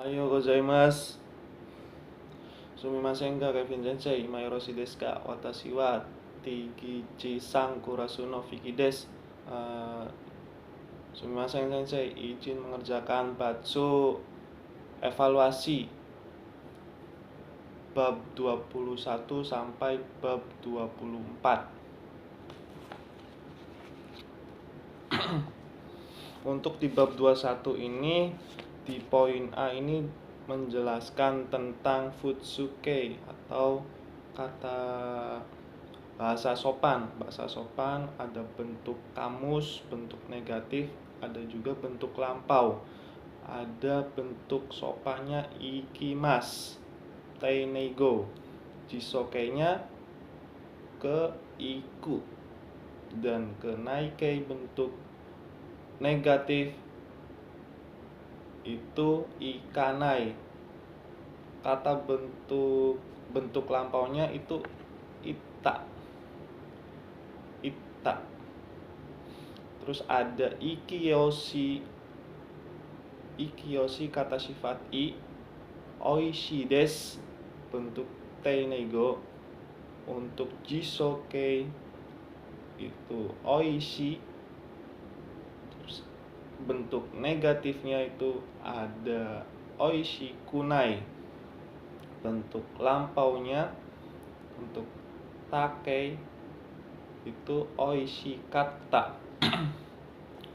Ayo gozaimasu. Sumimasen ga Kevin Sensei, Imayoroshi desu ka? Watashi wa Tikichi-san Kurasu no Fiki desu. Sumimasen Sensei, izin mengerjakan batsu evaluasi bab 21 sampai bab 24. Untuk di bab 21 ini, di poin A ini menjelaskan tentang futsuke atau kata bahasa sopan. Bahasa sopan ada bentuk kamus, bentuk negatif, ada juga bentuk lampau. Ada bentuk sopannya ikimasu, teinego. Jisokenya ke iku, dan ke naikei bentuk negatif itu ikanai. Kata bentuk lampaunya itu ita. Terus ada ikiyoshi kata sifat i. Oishi desu bentuk teinego. Untuk jisoke itu oishi. Terus bentuk negatifnya itu ada oishi kunai. Bentuk lampaunya untuk takei itu oishi katta.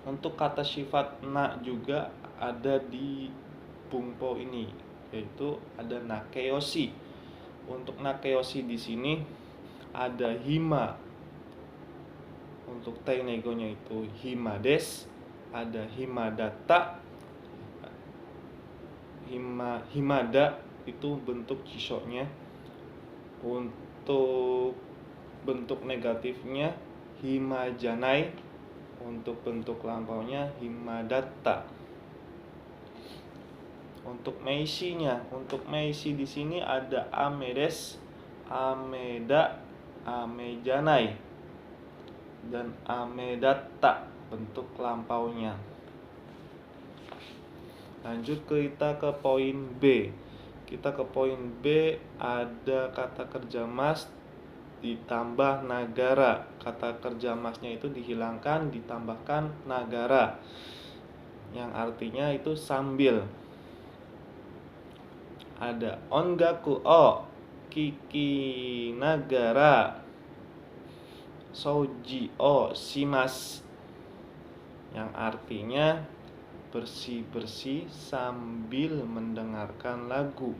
Untuk kata sifat na juga ada di bungpo ini, yaitu ada nakeyoshi. Untuk nakeyoshi di sini ada hima. Untuk teinegonya itu hima desu, ada himadatta. Himada itu bentuk jisoknya. Untuk bentuk negatifnya himajanai. Untuk bentuk lampaunya himadatta. Untuk meishinya, untuk meishi di sini ada ame desu, ameda, amejanai, dan amedatta bentuk lampaunya. Lanjut kita ke poin B. Kita ke poin B, ada kata kerja mas ditambah nagara. Kata kerja masnya itu dihilangkan, ditambahkan nagara, yang artinya itu sambil. Ada ongaku o kiki nagara souji o shimasu, yang artinya bersih-bersih sambil mendengarkan lagu.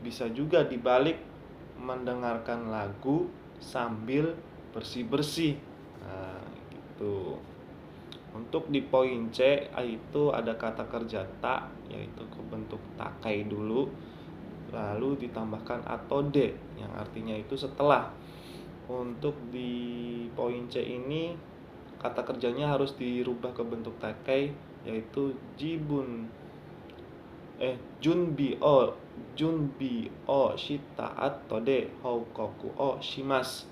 Bisa juga dibalik, mendengarkan lagu sambil bersih-bersih. Nah, gitu. Untuk di poin C itu ada kata kerja ta, yaitu ke bentuk takai dulu, lalu ditambahkan atode, yang artinya itu setelah. Untuk di poin C ini kata kerjanya harus dirubah ke bentuk takai, yaitu junbi o shita atode houkoku o shimasu.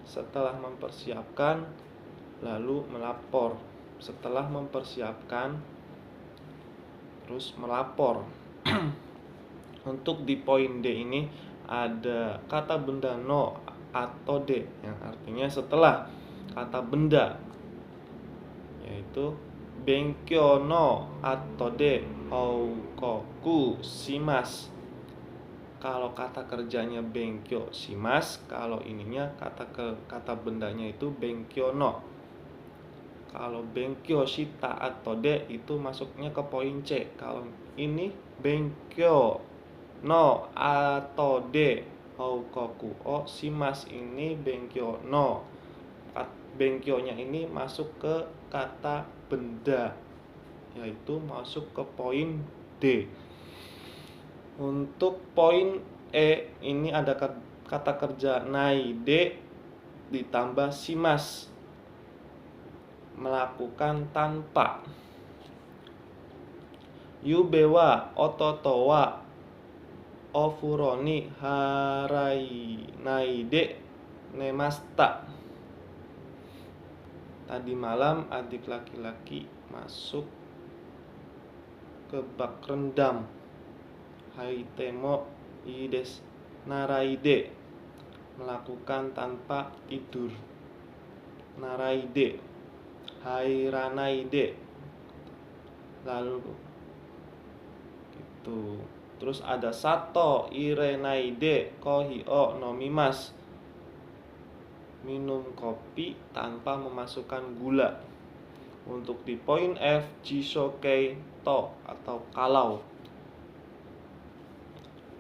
Setelah mempersiapkan lalu melapor. Setelah mempersiapkan terus melapor. Untuk di poin D ini ada kata benda no atau D, yang artinya setelah kata benda, yaitu benkyo no atode houkoku shimasu. Kalau kata kerjanya benkyo shimasu, kalau ininya kata bendanya itu benkyo no. Kalau benkyo shita atode itu masuknya ke poin C. Kalau ini benkyo no atode houkoku o shimasu, ini benkyo no. Benkyonya ini masuk ke kata benda, yaitu masuk ke poin D. Untuk poin E ini ada kata kerja naide ditambah shimasu, melakukan tanpa. Yube wa ototo wa ofuro ni harai naide nemashita. Tadi malam adik laki-laki masuk ke bak rendam haitemo ides naraide, melakukan tanpa tidur. Naraide, hairanaide, lalu gitu. Terus ada sato irenaide kohio nomimas, minum kopi tanpa memasukkan gula. Untuk di poin F, jisokei to atau kalau.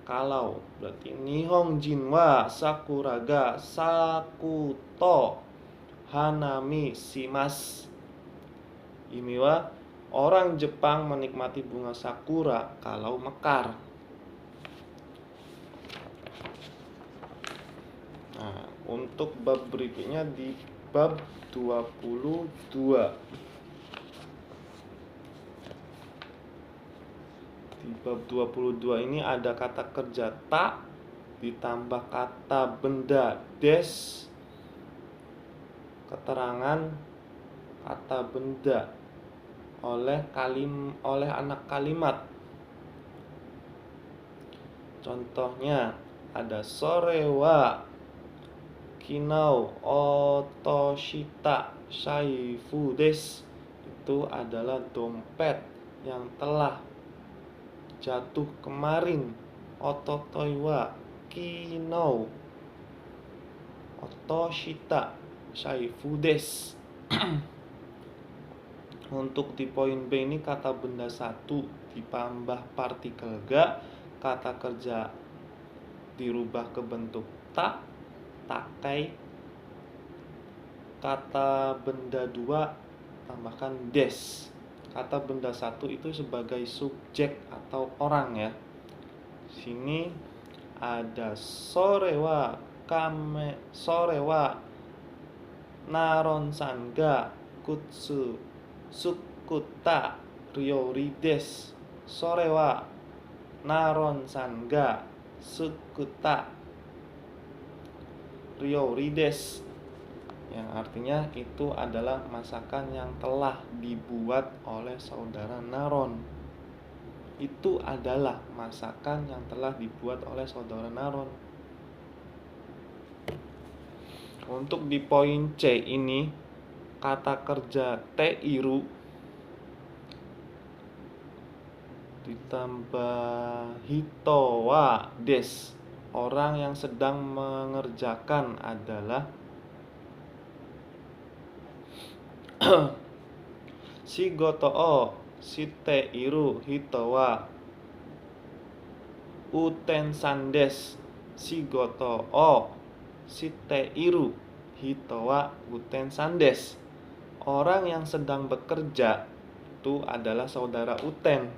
Kalau berarti nihonjin wa sakuraga sakuto hanami shimasu. Ini wa orang Jepang menikmati bunga sakura kalau mekar. Nah, untuk bab berikutnya di bab 22. Di bab 22 ini ada kata kerja tak ditambah kata benda des, keterangan kata benda oleh anak kalimat. Contohnya ada sore wa kinau otoshita shaifu des. Itu adalah dompet yang telah jatuh kemarin. Ototoi wa kinau otoshita shaifu des. Untuk di poin B ini kata benda satu ditambah partikel ga, kata kerja dirubah ke bentuk tak, takai. Kata benda dua tambahkan des. Kata benda satu itu sebagai subjek atau orang ya. Sini ada sorewa naron sanga kutsu sukuta ryori des. Sorewa naron sanga sukuta ryori des, yang artinya itu adalah masakan yang telah dibuat oleh saudara Naron. Itu adalah masakan yang telah dibuat oleh saudara Naron. Untuk di poin C ini kata kerja teiru ditambah hitowa des. Orang yang sedang mengerjakan adalah shigoto o shiteiru hito wa uten-san desu. Shigoto o shiteiru hito wa uten-san desu. Orang yang sedang bekerja itu adalah saudara Uten.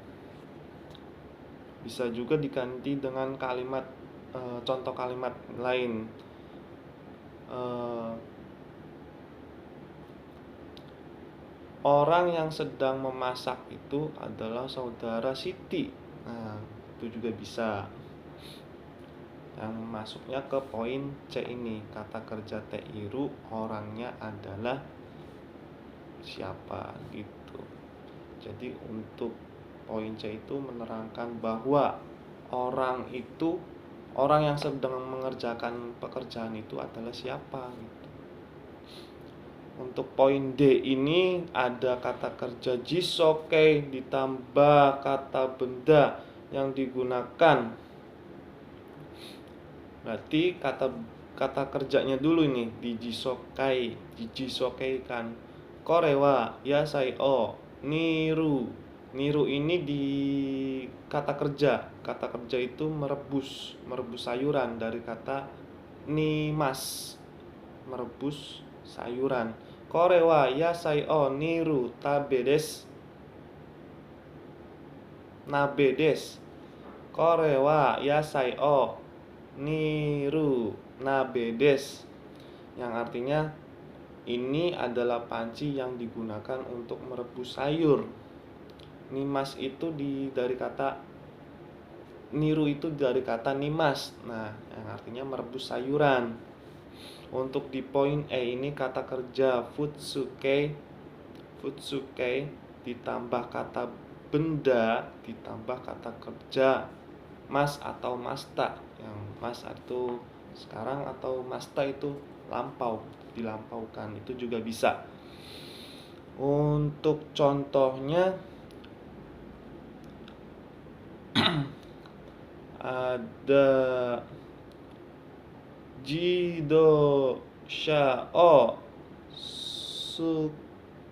Bisa juga diganti dengan kalimat contoh kalimat lain. Orang yang sedang memasak itu adalah saudara Siti. Nah, itu juga bisa. Yang masuknya ke poin C ini, kata kerja teiru orangnya adalah siapa gitu. Jadi untuk poin C itu menerangkan bahwa orang yang sedang mengerjakan pekerjaan itu adalah siapa gitu. Untuk poin D ini ada kata kerja jisokei ditambah kata benda yang digunakan. Berarti kata kerjanya dulu ini di jisokei kan. Kore wa yasai o niru. Niru ini di kata kerja. Kata kerja itu merebus sayuran dari kata nimas, merebus sayuran. Kore wa yasai o niru tabe desu. Nabe desu. Kore wa yasai o niru nabe desu. Yang artinya ini adalah panci yang digunakan untuk merebus sayur. Nimas itu dari kata niru itu dari kata nimas. Nah, yang artinya merebus sayuran. Untuk di poin E ini kata kerja futsukei ditambah kata benda ditambah kata kerja. mas atau masta. Yang mas itu sekarang atau masta itu lampau, dilampaukan, itu juga bisa. Untuk contohnya ada jido sha o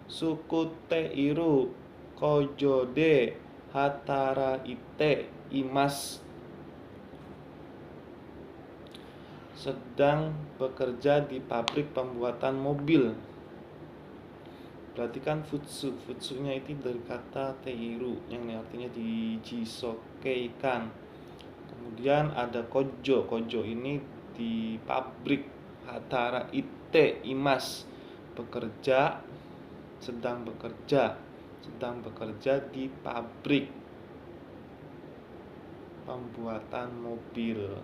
sukute iru kojo de hatara ite imas, sedang bekerja di pabrik pembuatan mobil. Berarti kan futsunya itu dari kata teiru yang artinya dijisokeikan. Kemudian ada kojo ini di pabrik. Hatara ite imas, bekerja, sedang bekerja di pabrik pembuatan mobil.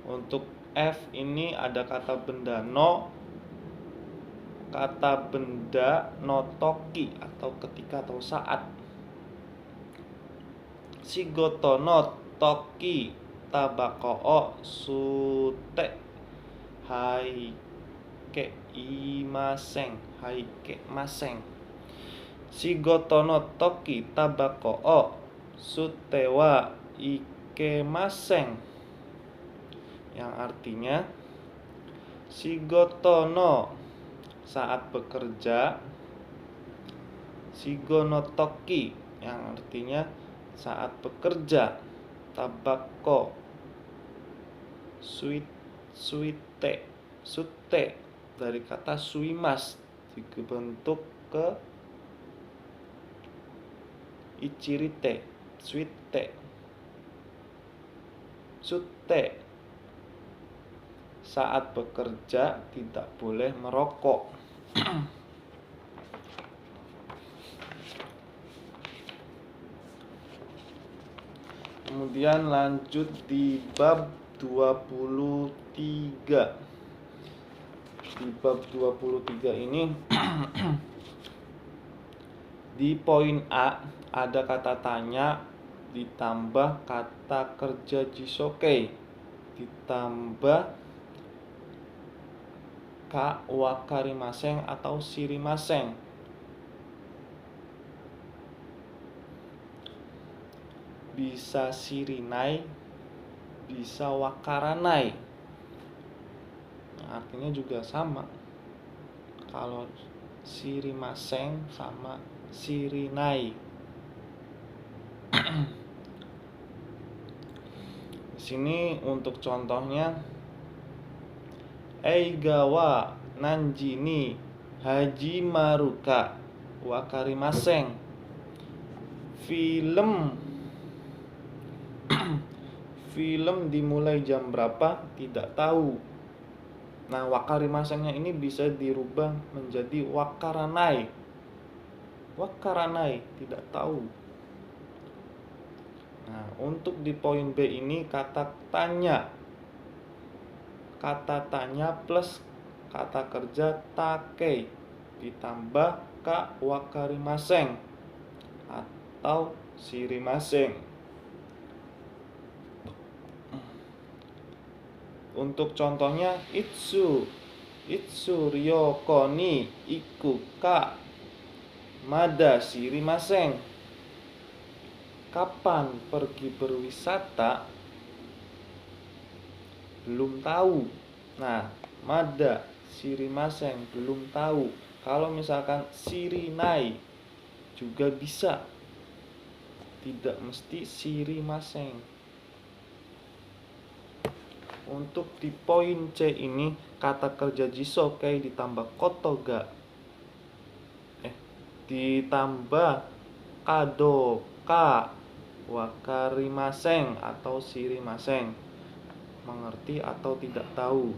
Untuk F ini ada kata benda no, kata benda no toki atau ketika atau saat. Shigoto no toki tabako o sute haike imaseng, haike maseng. Shigoto no toki tabako o sute wa ikemaseng, yang artinya shigoto no saat bekerja, shigo no toki yang artinya saat bekerja, tabako sute dari kata suimas dibentuk ke ichirite, sute, saat bekerja tidak boleh merokok. Kemudian lanjut di bab 23. Di bab 23 ini di poin A ada kata tanya ditambah kata kerja jisokei ditambah ka wakarimaseng atau shirimaseng. Bisa shirinai, bisa wakaranai. Artinya juga sama. Kalau shirimaseng sama shirinai. Di sini untuk contohnya eiga wa nanji ni hajimaru ka wakarimaseng. Film dimulai jam berapa tidak tahu. Nah, wakarimasengnya ini bisa dirubah menjadi wakaranai. Wakaranai, tidak tahu. Nah, untuk di poin B ini kata tanya. Kata tanya plus kata kerja take ditambah ka wakarimaseng atau shirimaseng. Untuk contohnya itsu ryoko ni iku ka mada shirimaseng. Kapan pergi berwisata? Belum tahu. Nah, mada shirimaseng, belum tahu. Kalau misalkan shirinai juga bisa, tidak mesti shirimaseng. Untuk di poin C ini kata kerja jisokei ditambah kotoga ditambah kadoka wakarimaseng atau shirimaseng, mengerti atau tidak tahu.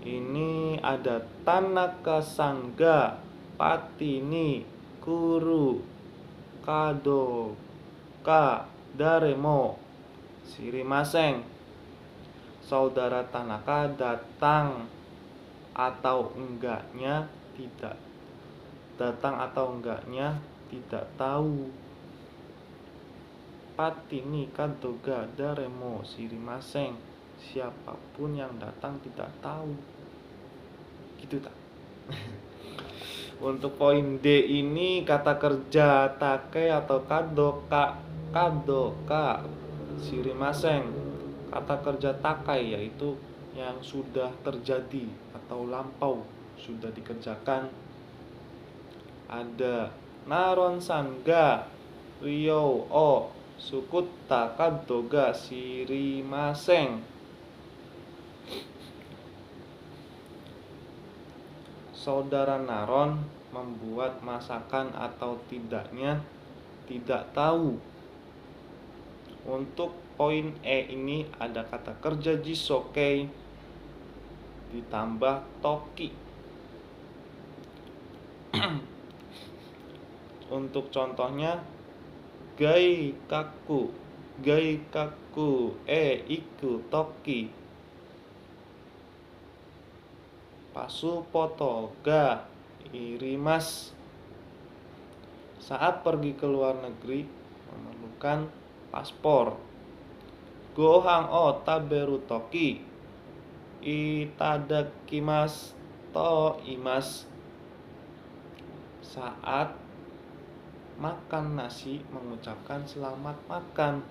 Ini ada tanaka sangga patini kuru kadoka daremo shirimaseng. Saudara Tanaka datang atau enggaknya tidak tahu. patini kadoga daremo sirimaseng. Siapapun yang datang tidak tahu. Gitu tak? Untuk poin D ini kata kerja take atau kadoka. Kadoka sirimaseng. Kata kerja takai yaitu yang sudah terjadi atau lampau, sudah dikerjakan. Ada naron sanga Rio o sukutta kadoga sirimaseng. Saudara Naron membuat masakan atau tidaknya tidak tahu. Untuk poin E ini ada kata kerja jisokei ditambah toki. Untuk contohnya gai kaku iku toki pasu poto ga irimas. Saat pergi ke luar negeri memerlukan paspor. Gohang o taberu toki itadakimasu to imas. Saat makan nasi mengucapkan selamat makan.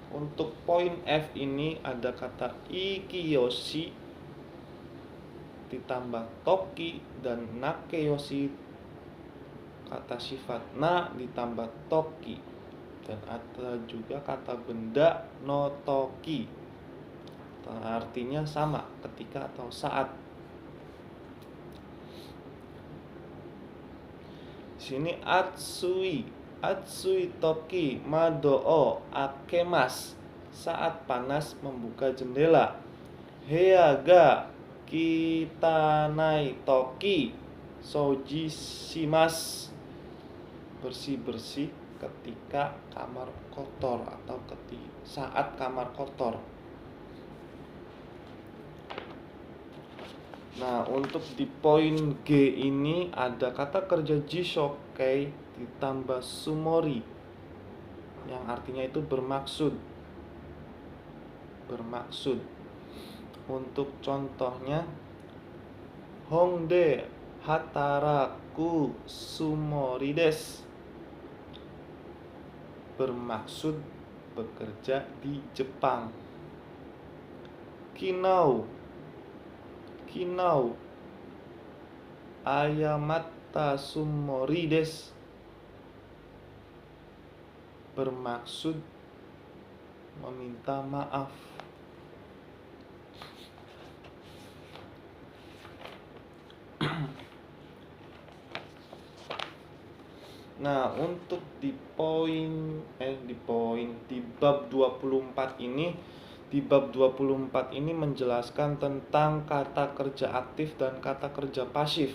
Untuk poin F ini ada kata ikiyoshi ditambah toki dan nakeyoshi kata sifat na ditambah toki, dan ada juga kata benda no toki artinya sama, ketika atau saat. Sini atsui toki mado o akemas. Saat panas membuka jendela. Heya ga kitanai toki soji shimas. Bersih-bersih ketika kamar kotor atau saat kamar kotor. Nah, untuk di poin G ini ada kata kerja jisokei ditambah sumori yang artinya itu bermaksud. Untuk contohnya Hongde hataraku sumori desu. Bermaksud bekerja di Jepang. Kinau ayamatta sumori desu. Bermaksud meminta maaf. Nah, untuk di bab 24 ini, di bab 24 ini menjelaskan tentang kata kerja aktif dan kata kerja pasif.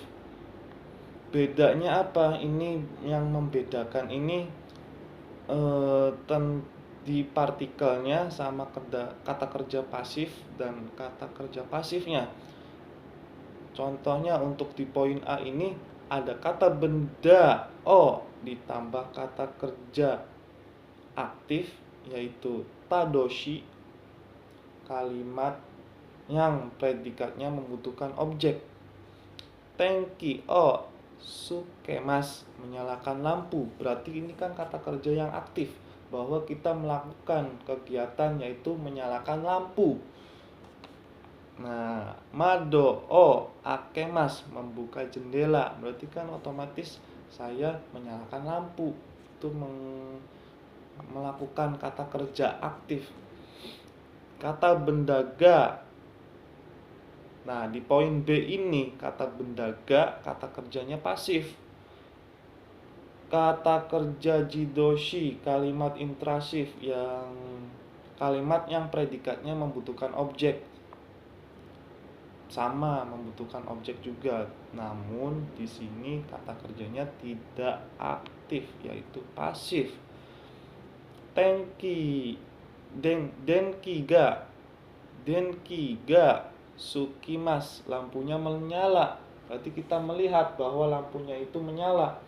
Bedanya apa? Ini yang membedakan ini di partikelnya sama kata kerja pasif dan kata kerja pasifnya. Contohnya untuk di poin A ini ada kata benda o ditambah kata kerja aktif yaitu tadoshi, kalimat yang predikatnya membutuhkan objek. Tenki o sukemas, menyalakan lampu. Berarti ini kan kata kerja yang aktif, bahwa kita melakukan kegiatan yaitu menyalakan lampu. Nah, mado o akemas, membuka jendela. Berarti kan otomatis saya menyalakan lampu. Itu melakukan kata kerja aktif. Kata bendaga. Nah, di poin B ini kata bendaga, kata kerjanya pasif. Kata kerja jidoshi, kalimat intrasif kalimat yang predikatnya membutuhkan objek. Sama, membutuhkan objek juga. Namun di sini kata kerjanya tidak aktif, yaitu pasif. Denki ga sukimas, lampunya menyala. Berarti kita melihat bahwa lampunya itu menyala.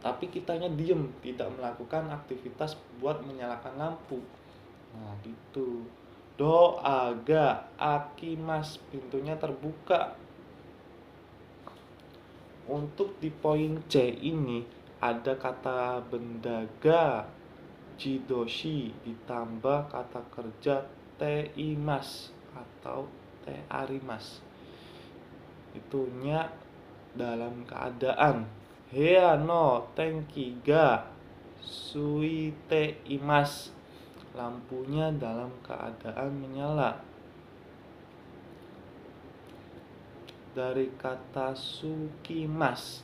tapi kitanya diem, tidak melakukan aktivitas buat menyalakan lampu. Nah gitu. Do aga akimas, pintunya terbuka. Untuk di poin C ini ada kata benda ga jidoshi ditambah kata kerja teimas atau tearimas. Itunya dalam keadaan hea no tenki ga suite imas, lampunya dalam keadaan menyala. Dari kata sukimas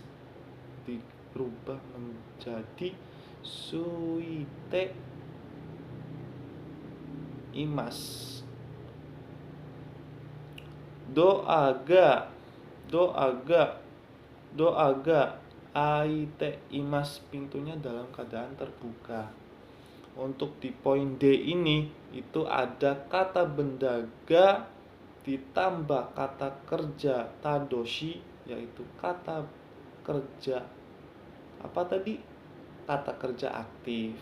dirubah menjadi suite imas. Doaga aite imas, pintunya dalam keadaan terbuka. Untuk di poin D ini itu ada kata benda ga ditambah kata kerja tadoshi, yaitu kata kerja apa tadi? Kata kerja aktif.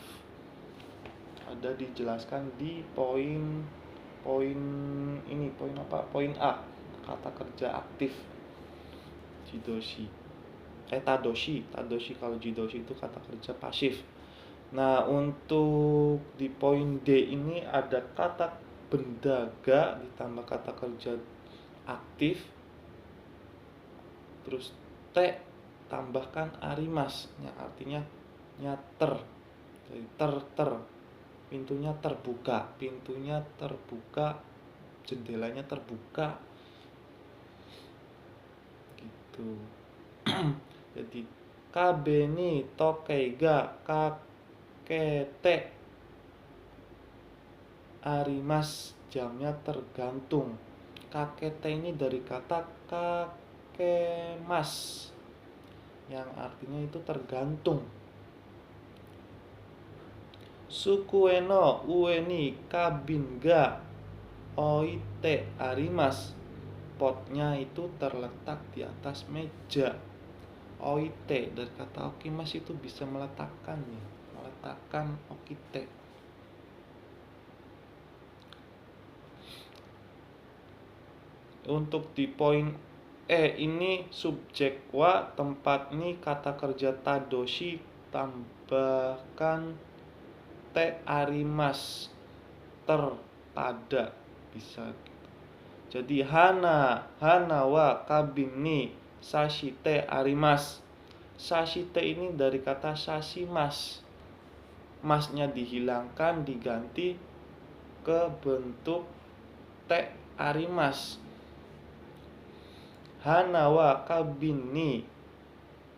Ada dijelaskan di poin ini, poin apa? Poin A, kata kerja aktif. Jidoshi. Tadoshi kalau jidoshi itu kata kerja pasif. Nah, untuk di poin D ini ada kata benda ga ditambah kata kerja aktif, terus T tambahkan arimas, yang artinya nyater. Jadi pintunya terbuka, jendelanya terbuka gitu. Jadi kabe ni tokei ga kakete arimas, jamnya tergantung. Kakete ini dari kata kakemas, yang artinya itu tergantung. Sukue no ue ni kabin ga oite arimas, potnya itu terletak di atas meja. Oite dari kata okimas itu bisa meletakkan okite. Untuk di poin E ini subjek wa, tempat ini kata kerja tadoshi tambahkan te arimas, terpada, bisa gitu. Jadi hana wa kabin ni sashite arimas. Sashite ini dari kata sashimas, masnya dihilangkan diganti ke bentuk te arimas. Hana wa kabin ni,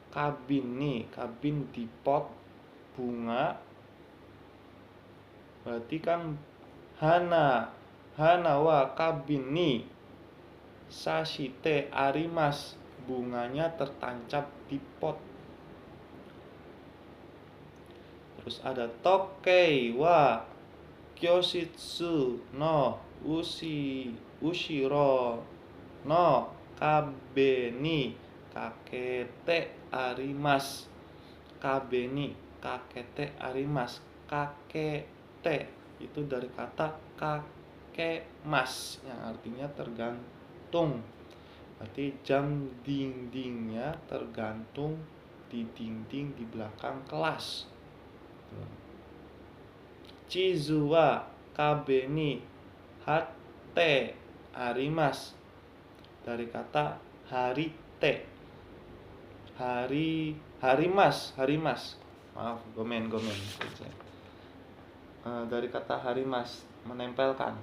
kabin di pot bunga, berarti kan hana wa kabin ni sashite arimas, bunganya tertancap di pot. Terus ada tokei wa kyoshitsu no ushiro no kabe ni kakete arimas. Kabe ni kakete arimas. Kakete itu dari kata kakemas, yang artinya tergantung. Berarti jam dindingnya tergantung di dinding di belakang kelas. Chizu wa kabe ni hatte arimas, dari kata harite. Harimas. Maaf, gomen. Dari kata harimas, menempelkan.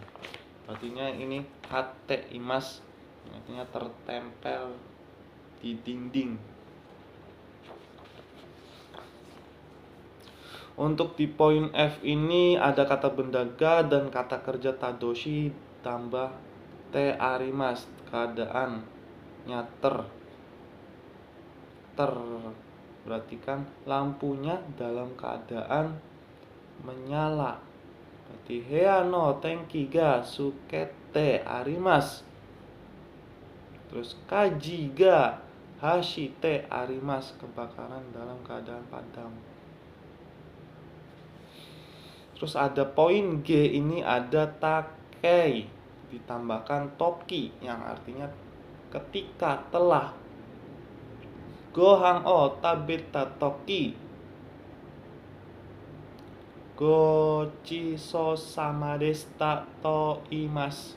Artinya ini hatte imas, artinya tertempel di dinding. Untuk di poin F ini ada kata benda ga dan kata kerja tadoshi tambah te arimas, keadaannya berarti kan lampunya dalam keadaan menyala. Berarti hea no tenki ga sukete arimas. Terus kaji ga hashite arimas, kebakaran dalam keadaan padam. Terus ada poin G, ini ada takei ditambahkan toki yang artinya ketika telah. Gohan o tabeta toki gochiso sama desta to imas.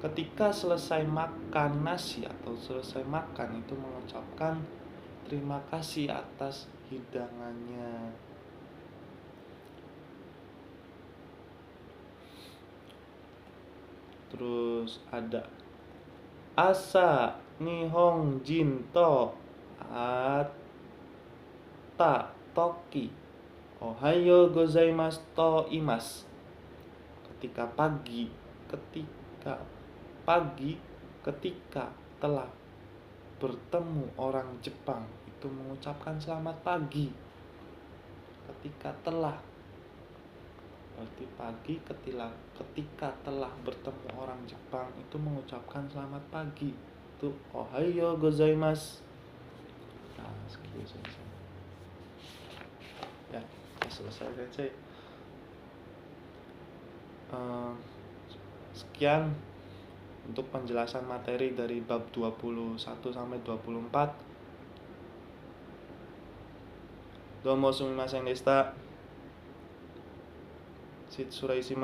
Ketika selesai makan nasi atau selesai makan itu mengucapkan terima kasih atas hidangannya. Terus ada asa nihong jinto ata toki ohayo gozaimasu to imas. Ketika ketika telah bertemu orang Jepang itu mengucapkan selamat pagi. Ketika telah berarti pagi, ketika telah bertemu orang Jepang itu mengucapkan selamat pagi. Itu ohayo gozaimasu. Nah, sekian selesai. Ya, selesai guys. Sekian untuk penjelasan materi dari bab 21 sampai 24. Domo sumimasen deshita. Shitsuraishi.